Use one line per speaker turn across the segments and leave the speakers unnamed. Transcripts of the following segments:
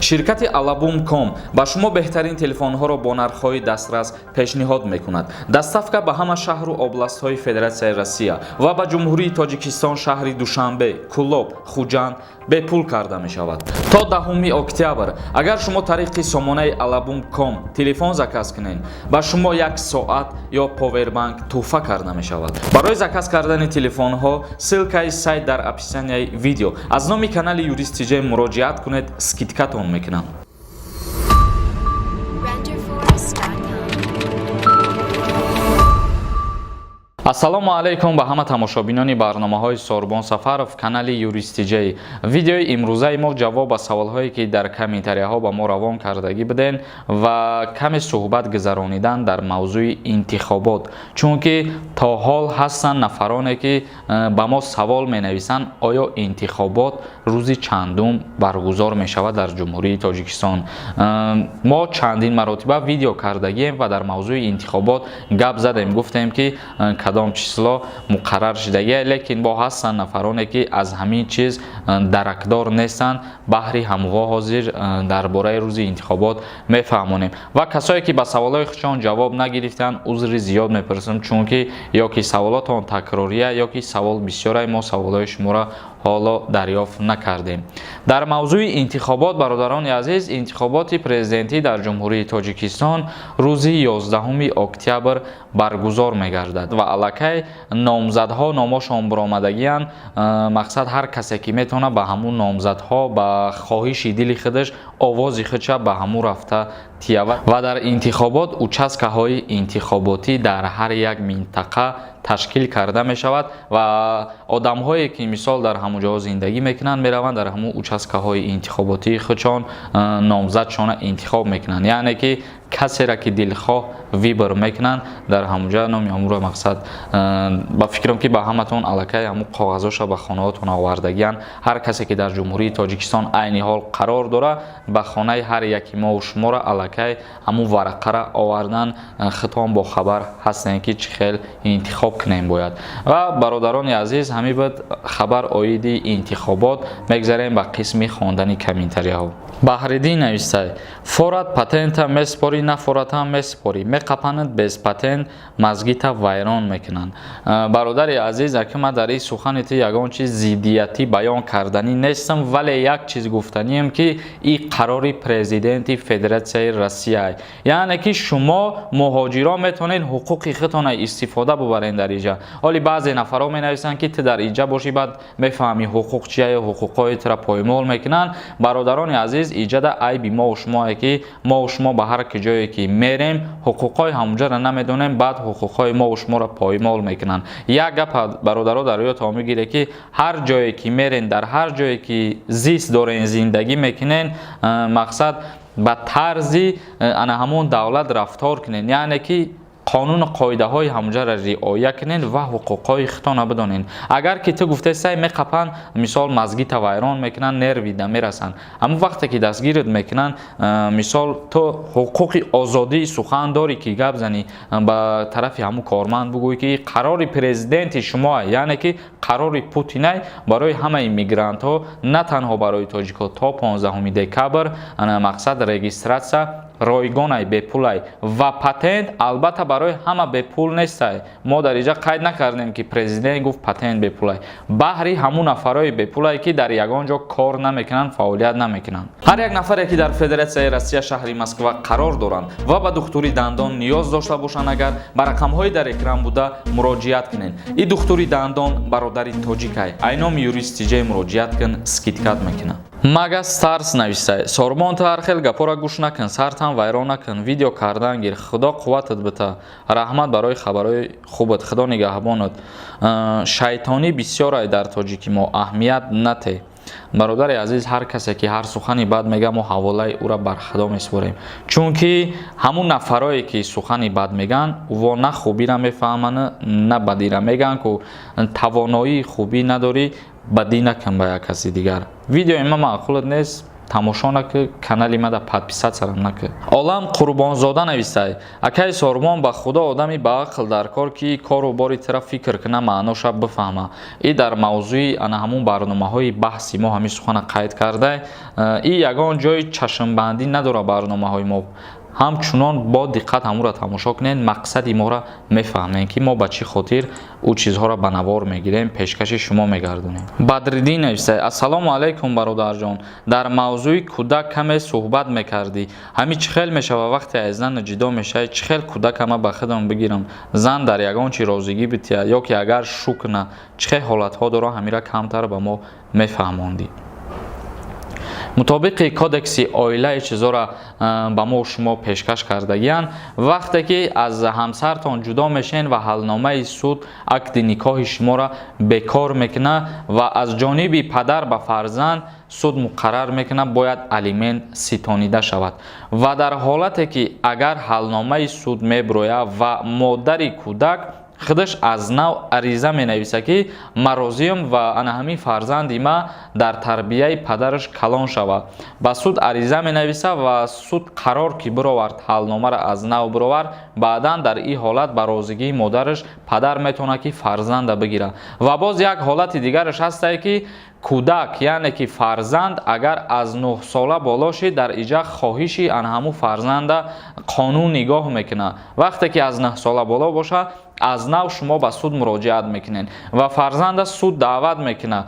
ширкати Alabum.com ба шумо беҳтарин телефонҳоро бо нархҳои дастрас пешниҳод мекунад. Доставка ба ҳама шаҳру областҳои Федератсияи Россия ва ба Ҷумҳурии Тоҷикистон шаҳри Душанбе, Кулоб, Хуҷанд бепул карда мешавад. То 10 октябр агар шумо тариқи сомонаи Alabum.com телефон заказ кунед, ба шумо 1 соат ё повербанк тӯҳфа карда мешавад. Барои заказ кардани телефонҳо ссилкаи сайт дар описанияи видео. Аз номи канали Юрист TJ муроҷиат кунед, скидкатон мекунам. ассалому алайкум ба ҳама тамошобинони барномаҳои Сорбон Сафаров канали Юрист TJ. Видеои имрӯзаи мо ҷавоб ба саволҳое ки дар комментарияҳо ба мо равон кардагӣ буден ва каме суҳбат гузаронидан дар мавзӯи интихобот. Чунки то ҳол ҳастанд нафароне ки ба мо савол менависанд, оё интихобот рӯзи чандум баргузор мешавад дар Ҷумҳурии Тоҷикистон. Мо чандин маротиба видео кардагием ва дар мавзӯи интихобот гап задем, гуфтем ки кадом число муқаррар шудагие, лекин бо ҳастанд нафароне ки аз ҳамин чиз даракдор нестанд. баҳри ҳамво ҳозир дар бораи рӯзи интихобот мефаҳмонем ва касое ки ба саволҳои худшон ҷавоб нагирифтанд, узри зиёд мепурсем, чунки ё ки саволотон такрория, ё ки савол бисёре, мо саволҳои шуморо ҳоло дарёфт накардем. дар мавзӯи интихобот, бародарони азиз, интихоботи президентӣ дар Ҷумҳурии Тоҷикистон рӯзи 11 октябр баргузор мегардад ва аллакай номзадҳо номошон баромадагиянд. мақсад ҳар касе ки метавона ба ҳамун номзадҳо ба хоҳиши дили худаш овози худша ба ҳамун рафта тиявад ва дар интихобот участкаҳои интихоботӣ дар ҳар як минтақа ташкил карда мешавад ва одамҳое ки мисол дар ҳамун ҷо зиндагӣ мекунанд мераванд дар ҳамун участкаҳои интихоботии худшон номзадшона интихоб мекунанд. яъне ки касеро ки дилхоҳ вибр мекунанд дар ҳамунҷа номи ҳамунро мақсад ба фикрам ки ба ҳаматон аллакай ҳамун коғазоша ба хонаотон овардагиянд. ҳар касе ки дар Ҷумҳурии Тоҷикистон айни ҳол қарор дора, ба хонаи ҳар яки мову шуморо аллакай ҳамун варақаро овардан хитон бо хабар ҳастем ки чӣ хел интихоб кунем бояд. ва бародарони азиз, ҳамин буд хабар оиди интихобот. мегзарем ба қисми хондани комментарияҳо. Баҳриддин навистай: форат патента меспорӣ, на форатам меспорӣ, меқапанад без патент мазгита вайрон мекунанд. бародари азиз, аки ман дар ин сухани ту ягон чиз зиддиятӣ баён карданӣ нестам, вале як чиз гуфтанием ки ин қарори президенти Федератсияи Россия. яъне ки шумо муҳоҷирон метавонед ҳуқуқи худтона истифода бубаред дар инҷа. ҳоли баъзе нафарон менависанд ки ту дар инҷа бошӣ, баъд мефаҳмӣ ҳуқуқ чия, ҳуқуқҳоятро поймол мекунанд. бародарони азиз, иҷада айби мо шумое ки мо шумо ба ҳар куҷое ки мерем ҳуқуқҳои ҳамунҷаро намедонем, баъд ҳуқуқҳои мо шуморо поймол мекунанд. як гап бародаро дар ёдтон мегире ки ҳар ҷое ки мерен, дар ҳар ҷое ки зист дорен, зиндагӣ мекунен, мақсад ба тарзи ана ҳамон давлат рафтор кунен, яъне ки қонуну қоидаҳои ҳамунҷаро риоя кунен ва ҳуқуқҳои худтонро бидонен. агар ки ту гуфтесай меқапанд, мисол мазгита вайрон мекунанд, нервида мерасанд, аммо вақте ки дастгирит мекунанд, мисол ту ҳуқуқи озодии сухан дорӣ ки гап зани ба тарафи ҳамун корманд бигӯй ки қарори президенти шумо, яъне ки қарори Путинай барои ҳамаи мигрантҳо, на танҳо барои тоҷикҳо, то 15 декабр мақсад регистратсия ройгонай бепулай ва патент албатта барои ҳама бепул нестай. мо дар инҷа қайд накардем ки президент гуфт патент бепулай. баҳри ҳамун нафарои бепулай ки дар ягон ҷо кор намекунанд, фаъолият намекунанд. ҳар як нафаре ки дар Федератсияи Россия шаҳри Москва қарор доранд ва ба духтури дандон ниёз дошта бошанд, агар ба рақамҳои дар экран буда муроҷиат кунед. ин духтури дандон бародари тоҷикай. айноми Юрист TJ муроҷиат кун, скидкат мекунад. Магас Старс навистай: Сорбон ту ҳар хел гапора гӯш накун, сартан вайрон накун, видео кардан гир, худо қувватат бита. раҳмат барои хабарои хубат, худо нигаҳбонат. шайтонӣ бисёрай дар тоҷики мо, аҳамият нате. бародари азиз, ҳар касе ки ҳар сухани бад мега, мо ҳаволаи ӯро бар худо меспорем, чунки ҳамун нафарое ки сухани бад меган, во на хубира мефаҳманд, на бадира меган, ку тавоноии хубӣ надорӣ, бадӣ накун ба як каси дигар. видеои ман маъқулат нест, тамошо накӣ, канали мада подписатсиярам накӣ. Олам Қурбонзода нависай: акай Сорбон ба худо одами ба ақл дар кор ки кору бори тира фикр кина, маъноша бифаҳма. И дар мавзӯи ана ҳамун барномаҳои баҳси мо ҳамин сухана қайд карда, и ягон ҷои чашмбандӣ надора барномаҳои мо. ҳамчунон бо диққат ҳамура тамошо кунед, мақсади моро мефаҳмед ки мо ба чӣ хотир ӯ чизҳоро ба навор мегирем, пешкаши шумо мегардонем. Бадриддин нависай: ассалому алайкум бародарҷон, дар мавзӯи кӯдак каме суҳбат мекардӣ. Ҳамин чӣ хел мешава вақте аз зан ҷудо мешавӣ, чӣ хел кӯдакама ба худам бигирам, зан дар ягон чӣ розигӣ бития, ё ки агар шукна, чӣ хел ҳолатҳо доро, ҳамира камтар ба мо мефаҳмондӣ. мутобиқи кодекси оилаи чизора ба мо шумо пешкаш кардагиян, вақте ки аз ҳамсартон ҷудо мешен ва ҳалномаи суд акди никоҳи шуморо бекор мекуна ва аз ҷониби падар ба фарзанд суд муқаррар мекуна бояд алимент ситонида шавад. Ва дар ҳолате ки агар ҳалномаи суд меброяд ва модари кӯдак худаш аз нав ариза менависа ки марозиям ва ана ҳамин фарзанди ма дар тарбияи падараш калон шава. Ба суд ариза менависа ва суд қарор ки бировард ҳалномаро аз нав бировар, баъдан дар ин ҳолат ба розигии модараш падар метавона ки фарзанда бигира. Ва боз як ҳолати дигараш ҳастае ки кӯдак, яъне ки фарзанд агар аз 9 сола боло шид, дар иҷа хоҳиши ана ҳамун фарзанда қонун нигоҳ мекуна. Вақте ки аз 9 сола боло боша, аз нав шумо ба суд муроҷиат мекунед ва фарзанда суд даъват мекуна.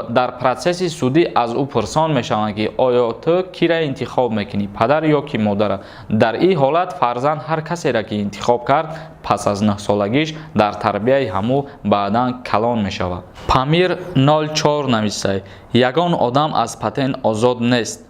Дар процесси судӣ аз ӯ пурсон мешаванд ки оё ту кира интихоб мекунӣ, падар ё ки модара. Дар ин ҳолат фарзанд ҳар касеро ки интихоб кард пас аз 9 солагиш дар тарбияи ҳамӯ баъдан калон мешавад. Памир 04 нависай: ягон одам аз патен озод нест.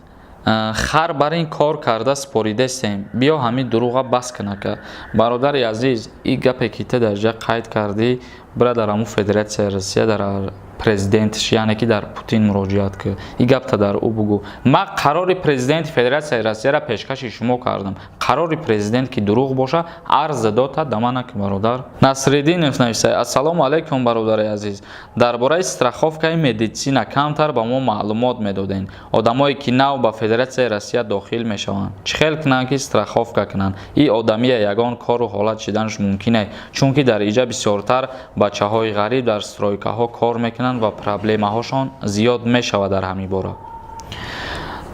хар бар ин кор карда споридастем, биё ҳамин дуруға бас кунака. Бародари азиз, ин гапе ки ту дар ҷа қайд кардӣ, бира дар ҳамун Федератсияи Россия дар президентш, яъне ки дар Путин муроҷиат кӯ. Ин гапта дар ӯ бугӯ. Ман қарори президенти Федератсияи Россияро пешкаши шумо кардам. Қарори президент ки дурӯғ боша, арз дота дамана ки бародар. Насриддинов нависай: ассалому алайкум бародари азиз. Дарбораи страховкаи медицина камтар ба мо маълумот медоден. Одамое ки нав ба Федератсияи Россия дохил мешаванд, чӣ хел кунанд ки страховка кунанд? Ин одамия ягон кору ҳолат шиданаш мумкин аст, чунки дар иҷа бисёртар бачаҳои ғариб дар стройкаҳо кор мекунанд ва проблемаҳошон зиёд мешавад дар ҳамин бора.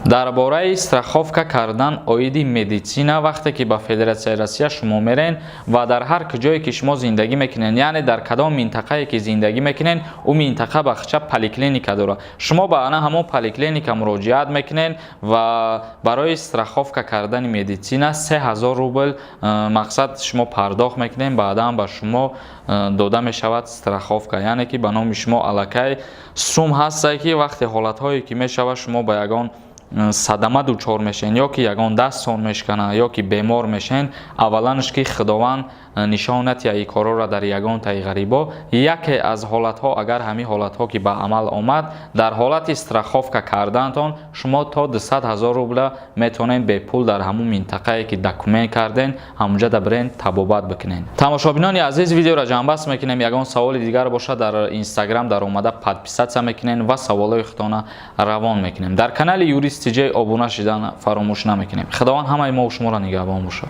дар бораи страховка кардан оиди медицина, вақте ки ба Федератсияи Россия шумо мерен ва дар ҳар куҷое ки шумо зиндагӣ мекунед, яъне дар кадом минтақае ки зиндагӣ мекунед, ӯ минтақа бахча поликлиника дорад. Шумо ба ана ҳамон поликлиника муроҷиат мекунед ва барои страховка кардани медицина 3000 рубл мақсад шумо пардохт мекунед, баъдан ба шумо дода мешавад страховка, яъне ки ба номи шумо аллакай сум ҳаста ки вақте ҳолатҳое ки мешава шумо ба ягон садама дучор мешен, ё ки ягон дастон мешкана, ё ки бемор мешен, авваланш ки худованд нишон натия ин корора дар ягон таи ғарибо. Яке аз ҳолатҳо, агар ҳамин ҳолатҳо ки ба амал омад, дар ҳолати страховка кардантон шумо то 200 000 рубла метавонед бепул дар ҳамун минтақае ки документ карден ҳамунҷа да бирен табобат бикунед. Тамошобинони азиз, видеоро ҷамъбаст мекунем. Ягон саволи дигар боша дар Инстаграм дар омада подписатсия мекунед ва саволҳои худтона равон мекунем. Дар канали Юрист TJ обуна шидан фаромӯш намекунем. Худованд ҳамаи мо шуморо нигаҳбон бошад.